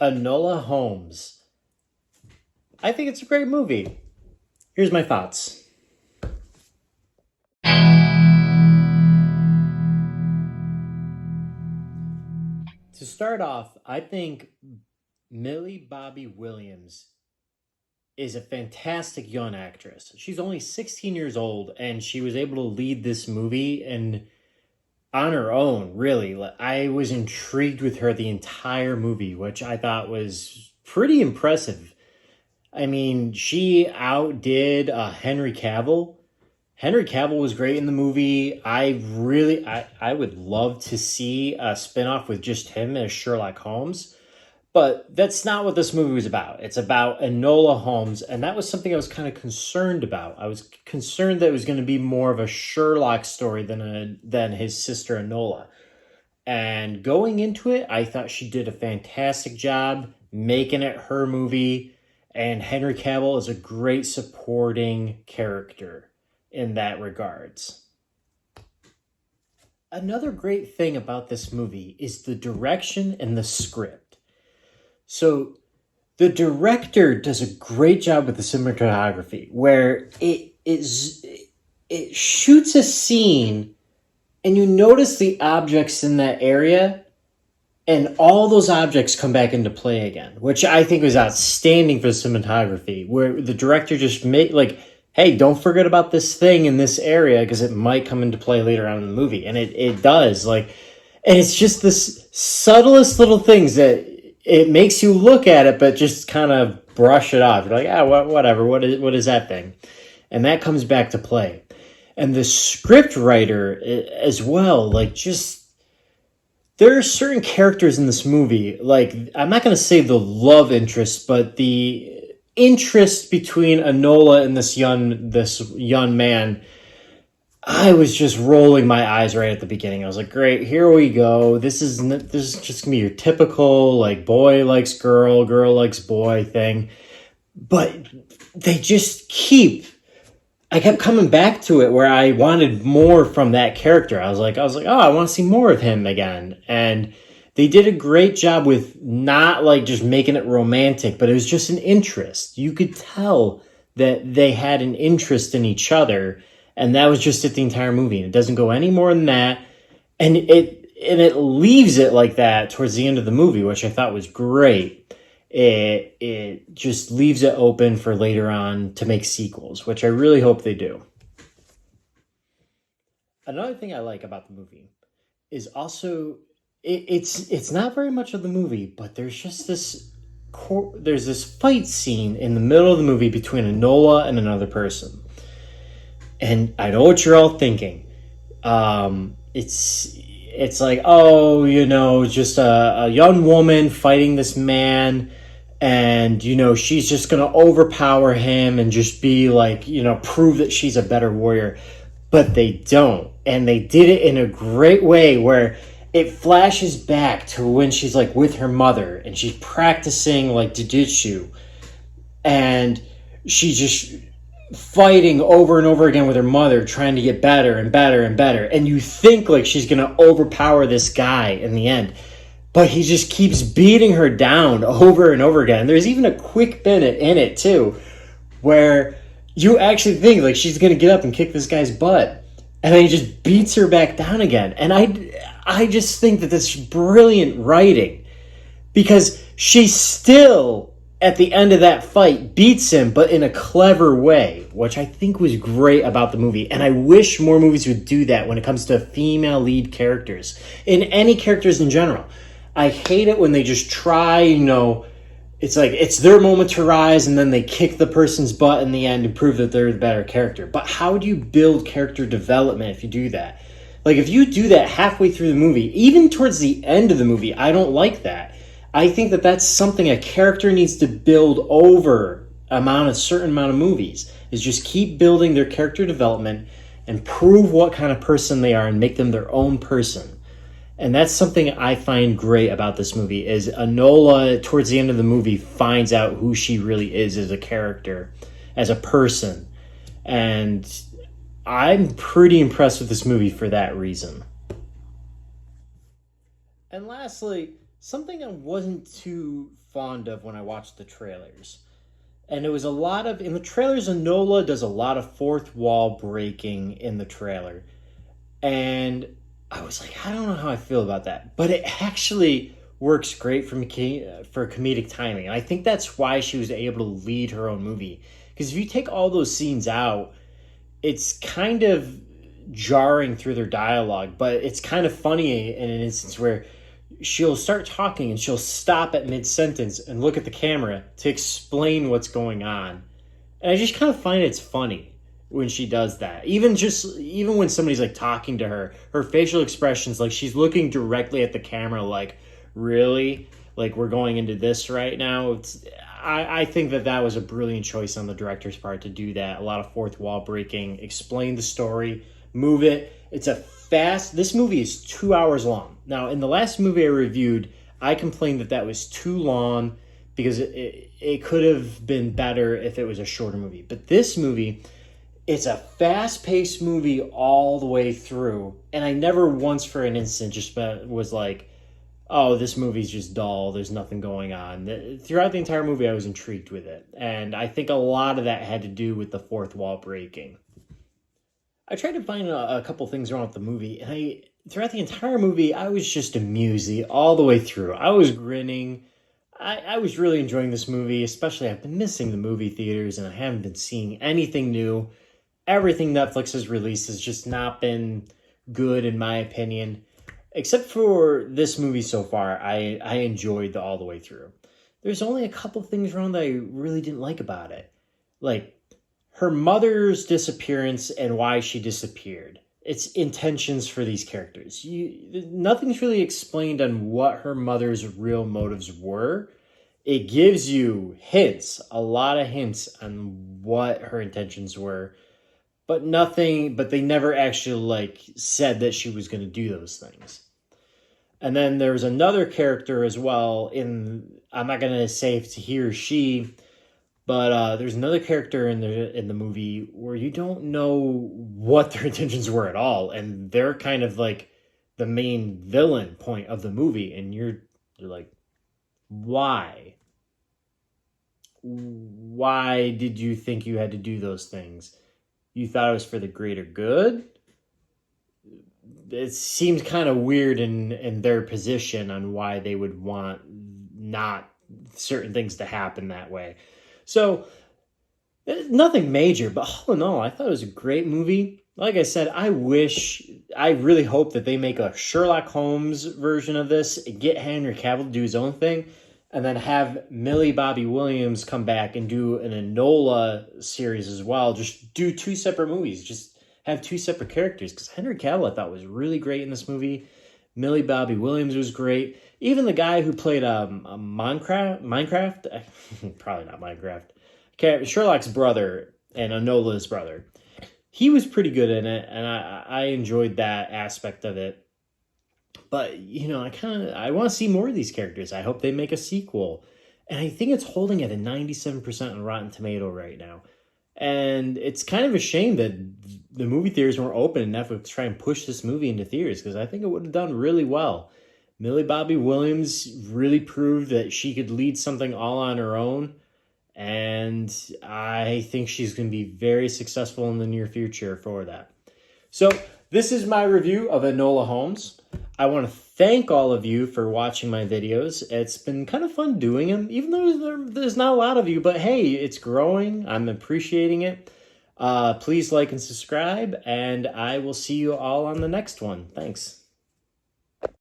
Enola Holmes. I think it's a great movie. Here's my thoughts. To start off, I think Millie Bobby Williams is a fantastic young actress. She's only 16 years old and she was able to lead this movie and on her own, really. I was intrigued with her the entire movie, which I thought was pretty impressive. I mean, she outdid Henry Cavill. Henry Cavill was great in the movie. I would love to see a spinoff with just him as Sherlock Holmes. But that's not what this movie was about. It's about Enola Holmes, and that was something I was kind of concerned about. I was concerned that it was going to be more of a Sherlock story than his sister Enola. And going into it, I thought she did a fantastic job making it her movie, and Henry Cavill is a great supporting character in that regards. Another great thing about this movie is the direction and the script. So the director does a great job with the cinematography where it shoots a scene and you notice the objects in that area and all those objects come back into play again, which I think was outstanding for the cinematography, where the director just made like, hey, don't forget about this thing in this area because it might come into play later on in the movie. And it does. And it's just this subtlest little things that it makes you look at it, but just kind of brush it off. You're like, whatever. What is that thing? And that comes back to play. And the script writer as well, there are certain characters in this movie, I'm not going to say the love interest, but the interest between Enola and this young man, I was just rolling my eyes right at the beginning. I was like, great, here we go. This is just gonna be your typical boy likes girl, girl likes boy thing. But they just I kept coming back to it where I wanted more from that character. I was like, oh, I want to see more of him again. And they did a great job with not just making it romantic, but it was just an interest. You could tell that they had an interest in each other, and that was just it the entire movie. And it doesn't go any more than that. And it leaves it like that towards the end of the movie, which I thought was great. It just leaves it open for later on to make sequels, which I really hope they do. Another thing I like about the movie is also it's not very much of the movie, but there's just there's this fight scene in the middle of the movie between Enola and another person. And I know what you're all thinking. It's like, oh, just a young woman fighting this man, and she's just gonna overpower him and just be prove that she's a better warrior. But they don't, and they did it in a great way where it flashes back to when she's with her mother and she's practicing jujitsu, and she's just fighting over and over again with her mother, trying to get better and better and better. And you think she's going to overpower this guy in the end, but he just keeps beating her down over and over again. And there's even a quick bit in it too, where you actually think she's going to get up and kick this guy's butt. And then he just beats her back down again. And I just think that that's brilliant writing, because she still, at the end of that fight, beats him, but in a clever way, which I think was great about the movie. And I wish more movies would do that when it comes to female lead characters, in any characters in general. I hate it when they just try, it's it's their moment to rise, and then they kick the person's butt in the end and prove that they're the better character. But how do you build character development if you do that? If you do that halfway through the movie, even towards the end of the movie, I don't like that. I think that that's something a character needs to build over a certain amount of movies, is just keep building their character development and prove what kind of person they are and make them their own person. And that's something I find great about this movie, is Enola, towards the end of the movie, finds out who she really is as a character, as a person. And I'm pretty impressed with this movie for that reason. And lastly, something I wasn't too fond of when I watched the trailers. And it was a lot of, in the trailers, Enola does a lot of fourth wall breaking in the trailer. And I was like, I don't know how I feel about that. But it actually works great for comedic timing. And I think that's why she was able to lead her own movie. Because if you take all those scenes out, it's kind of jarring through their dialogue, but it's kind of funny in an instance where she'll start talking and she'll stop at mid sentence and look at the camera to explain what's going on. And I just kind of find it's funny when she does that. Even when somebody's like talking to her, her facial expressions, like she's looking directly at the camera, like, really? Like, we're going into this right now? I think that was a brilliant choice on the director's part to do that. A lot of fourth wall breaking, explain the story, move it. This movie is 2 hours long. Now, in the last movie I reviewed, I complained that was too long because it could have been better if it was a shorter movie. But this movie, it's a fast-paced movie all the way through. And I never once for an instant just was like, oh, this movie's just dull, there's nothing going on. Throughout the entire movie, I was intrigued with it. And I think a lot of that had to do with the fourth wall breaking. I tried to find a couple things wrong with the movie, and throughout the entire movie, I was just amused all the way through. I was grinning. I was really enjoying this movie, especially I've been missing the movie theaters, and I haven't been seeing anything new. Everything Netflix has released has just not been good, in my opinion. Except for this movie so far, I enjoyed all the way through. There's only a couple things wrong that I really didn't like about it. Like, her mother's disappearance and why she disappeared. Its intentions for these characters. Nothing's really explained on what her mother's real motives were. It gives you hints, a lot of hints on what her intentions were. But they never actually said that she was going to do those things. And then there's another character as well I'm not going to say if it's he or she, but there's another character in the movie where you don't know what their intentions were at all, and they're kind of like the main villain point of the movie, and you're like, why? Why did you think you had to do those things? You thought it was for the greater good? It seems kind of weird in their position on why they would want not certain things to happen that way. So, nothing major, but all in all, I thought it was a great movie. Like I said, I really hope that they make a Sherlock Holmes version of this, get Henry Cavill to do his own thing, and then have Millie Bobby Williams come back and do an Enola series as well. Just do 2 separate movies. Just have 2 separate characters. Because Henry Cavill, I thought, was really great in this movie. Millie Bobby Williams was great. Even the guy who played Minecraft, probably not Minecraft, Sherlock's brother and Enola's brother. He was pretty good in it, and I enjoyed that aspect of it. But, I want to see more of these characters. I hope they make a sequel. And I think it's holding at a 97% on Rotten Tomato right now. And it's kind of a shame that the movie theaters weren't open enough to try and push this movie into theaters, because I think it would have done really well. Millie Bobby Williams really proved that she could lead something all on her own. And I think she's going to be very successful in the near future for that. So this is my review of Enola Holmes. I want to thank all of you for watching my videos. It's been kind of fun doing them, even though there's not a lot of you. But hey, it's growing. I'm appreciating it. Please like and subscribe, and I will see you all on the next one. Thanks.